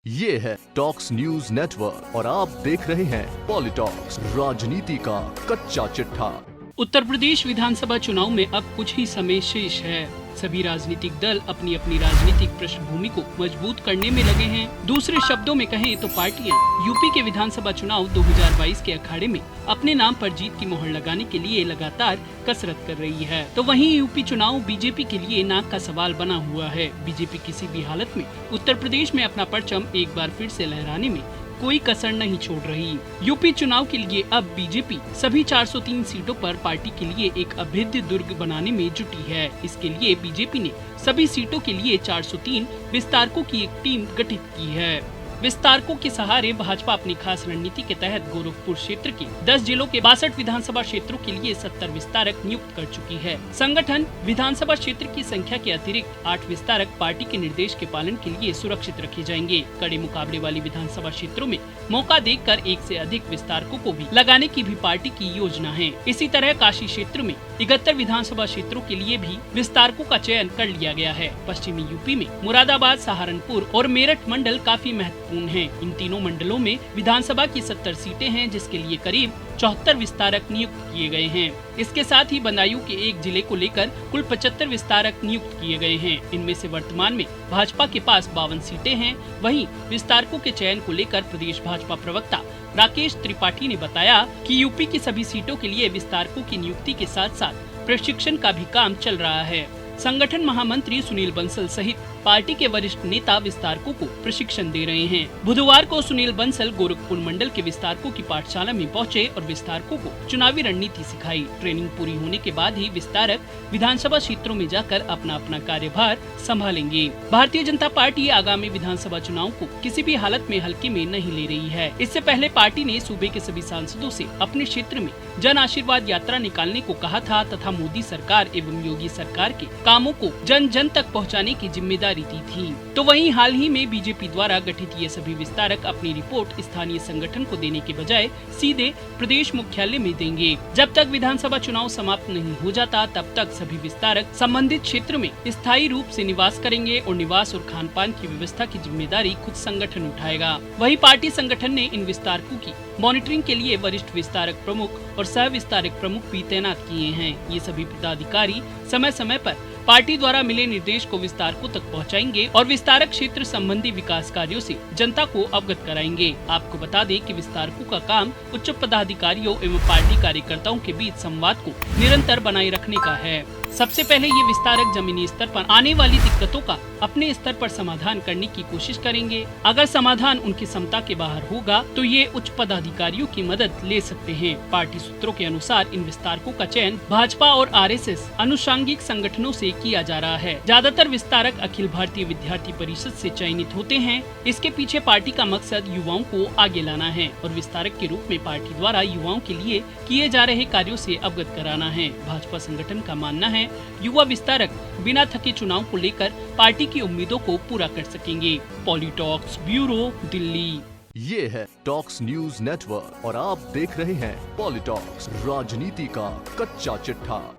ये है talks news network और आप देख रहे हैं पॉलिटॉक्स, राजनीति का कच्चा चिट्ठा। उत्तर प्रदेश विधानसभा चुनाव में अब कुछ ही समय शेष है। सभी राजनीतिक दल अपनी अपनी राजनीतिक पृष्ठभूमि को मजबूत करने में लगे हैं। दूसरे शब्दों में कहें तो पार्टियां यूपी के विधानसभा चुनाव 2022 के अखाड़े में अपने नाम पर जीत की मोहर लगाने के लिए लगातार कसरत कर रही है। तो वहीं यूपी चुनाव बीजेपी के लिए नाक का सवाल बना हुआ है। बीजेपी किसी भी हालत में उत्तर प्रदेश में अपना परचम एक बार फिर से लहराने में कोई कसर नहीं छोड़ रही। यूपी चुनाव के लिए अब बीजेपी सभी 403 सीटों पर पार्टी के लिए एक अभेद्य दुर्ग बनाने में जुटी है। इसके लिए बीजेपी ने सभी सीटों के लिए 403 विस्तारकों की एक टीम गठित की है। विस्तारकों के सहारे भाजपा अपनी खास रणनीति के तहत गोरखपुर क्षेत्र के 10 जिलों के 62 विधानसभा क्षेत्रों के लिए 70 विस्तारक नियुक्त कर चुकी है। संगठन विधानसभा क्षेत्र की संख्या के अतिरिक्त 8 विस्तारक पार्टी के निर्देश के पालन के लिए सुरक्षित रखे जाएंगे। कड़े मुकाबले वाली विधानसभा क्षेत्रों में मौका देखकर एक से अधिक विस्तारकों को भी लगाने की भी पार्टी की योजना है। इसी तरह काशी क्षेत्र में 71 विधानसभा क्षेत्रों के लिए भी विस्तारकों का चयन कर लिया गया है। पश्चिमी यूपी में मुरादाबाद, सहारनपुर और मेरठ मंडल काफी महत्वपूर्ण हैं। इन तीनों मंडलों में विधानसभा की 70 सीटें हैं, जिसके लिए करीब 74 विस्तारक नियुक्त किए गए हैं। इसके साथ ही बदायूं के एक जिले को लेकर कुल 75 विस्तारक नियुक्त किए गए हैं। इनमें से वर्तमान में भाजपा के पास 52 सीटें हैं। वहीं विस्तारकों के चयन को लेकर प्रदेश भाजपा प्रवक्ता राकेश त्रिपाठी ने बताया कि यूपी की सभी सीटों के लिए विस्तारकों की नियुक्ति के साथ साथ प्रशिक्षण का भी काम चल रहा है। संगठन महामंत्री सुनील बंसल सहित पार्टी के वरिष्ठ नेता विस्तारकों को प्रशिक्षण दे रहे हैं। बुधवार को सुनील बंसल गोरखपुर मंडल के विस्तारकों की पाठशाला में पहुंचे और विस्तारकों को चुनावी रणनीति सिखाई। ट्रेनिंग पूरी होने के बाद ही विस्तारक विधानसभा क्षेत्रों में जाकर अपना अपना कार्यभार संभालेंगे। भारतीय जनता पार्टी आगामी विधानसभा चुनाव को किसी भी हालत में हल्के में नहीं ले रही है। इससे पहले पार्टी ने सूबे के सभी सांसदों से अपने क्षेत्र में जन आशीर्वाद यात्रा निकालने को कहा था तथा मोदी सरकार एवं योगी सरकार के कामों को जन जन तक पहुंचाने की जिम्मेदारी दी थी। तो वहीं हाल ही में बीजेपी द्वारा गठित ये सभी विस्तारक अपनी रिपोर्ट स्थानीय संगठन को देने के बजाय सीधे प्रदेश मुख्यालय में देंगे। जब तक विधानसभा चुनाव समाप्त नहीं हो जाता तब तक सभी विस्तारक संबंधित क्षेत्र में स्थायी रूप से निवास करेंगे और निवास और खान पान की व्यवस्था की जिम्मेदारी खुद संगठन उठाएगा। वहीं पार्टी संगठन ने इन विस्तारकों की मॉनिटरिंग के लिए वरिष्ठ विस्तारक प्रमुख और सह विस्तारक प्रमुख भी तैनात किए हैं। ये सभी पदाधिकारी समय समय पर पार्टी द्वारा मिले निर्देश को विस्तारकों तक पहुंचाएंगे और विस्तारक क्षेत्र संबंधी विकास कार्यों से जनता को अवगत कराएंगे। आपको बता दें कि विस्तारकों का काम उच्च पदाधिकारियों एवं पार्टी कार्यकर्ताओं के बीच संवाद को निरंतर बनाए रखने का है। सबसे पहले ये विस्तारक जमीनी स्तर पर आने वाली दिक्कतों का अपने स्तर पर समाधान करने की कोशिश करेंगे। अगर समाधान उनकी क्षमता के बाहर होगा तो ये उच्च पदाधिकारियों की मदद ले सकते हैं। पार्टी सूत्रों के अनुसार इन विस्तारकों का चयन भाजपा और आरएसएस अनुषंगिक संगठनों से किया जा रहा है। ज्यादातर विस्तारक अखिल भारतीय विद्यार्थी परिषद से चयनित होते हैं। इसके पीछे पार्टी का मकसद युवाओं को आगे लाना है और विस्तारक के रूप में पार्टी द्वारा युवाओं के लिए किए जा रहे कार्यों से अवगत कराना है। भाजपा संगठन का मानना है युवा विस्तारक बिना थके चुनाव को लेकर पार्टी की उम्मीदों को पूरा कर सकेंगे। पॉलिटॉक्स ब्यूरो, दिल्ली। ये है टॉक्स न्यूज नेटवर्क और आप देख रहे हैं पॉलिटॉक्स, राजनीति का कच्चा चिट्ठा।